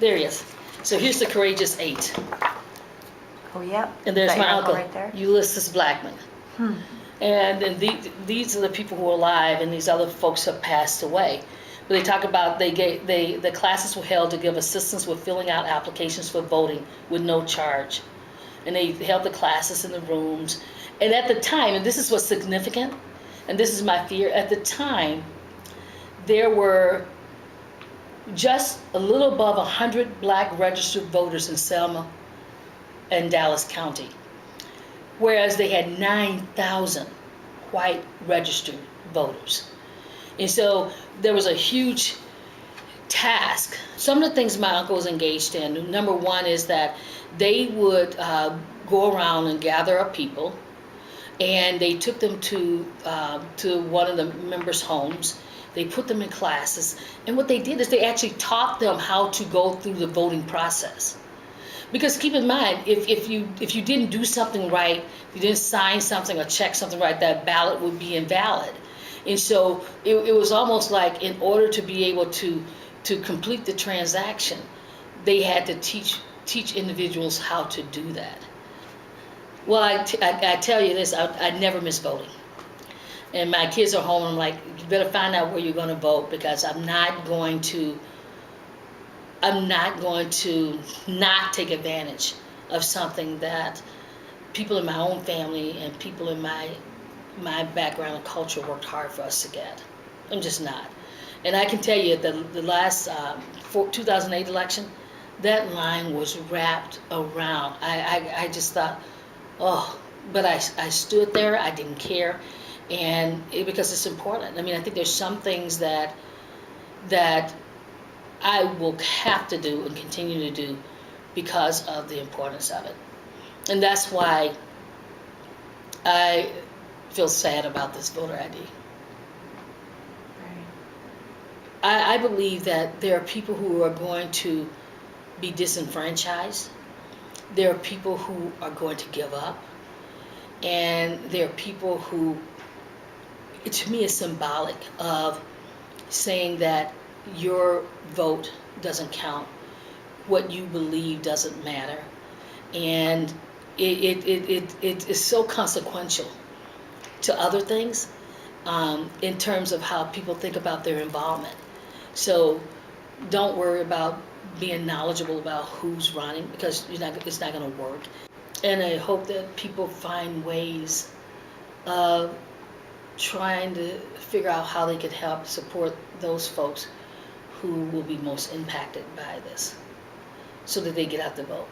There he is. So here's the Courageous Eight. Oh, yep. And there's Is that my your uncle, right there? Ulysses Blackman. And then these are the people who are alive, and these other folks have passed away. But they talk about the classes were held to give assistance with filling out applications for voting with no charge. And they held the classes in the rooms. And at the time, and this is what's significant, and this is my fear, at the time, there were just a little above 100 black registered voters in Selma and Dallas County, whereas they had 9,000 white registered voters. And so there was a huge task. Some of the things my uncle was engaged in, number one is that they would go around and gather up people, and they took them to one of the members' homes. They put them in classes, and what they did is they actually taught them how to go through the voting process. Because keep in mind, if you didn't do something right, if you didn't sign something or check something right, that ballot would be invalid. And so it was almost like, in order to be able to complete the transaction, they had to teach individuals how to do that. Well, I tell you this, I never miss voting. And my kids are home, and I'm like, you better find out where you're going to vote, because I'm not going to not take advantage of something that people in my own family and people in my background and culture worked hard for us to get. I'm just not. And I can tell you, the last 2008 election, that line was wrapped around. I just thought, oh, but I stood there, I didn't care, and because it's important. I mean, I think there's some things that I will have to do and continue to do because of the importance of it. And that's why I feel sad about this voter ID. I believe that there are people who are going to be disenfranchised. There are people who are going to give up. And there are people who, to me, is symbolic of saying that your vote doesn't count, what you believe doesn't matter, and it is so consequential to other things in terms of how people think about their involvement. So don't worry about being knowledgeable about who's running, because it's not going to work. And I hope that people find ways of trying to figure out how they could help support those folks who will be most impacted by this, so that they get out the vote.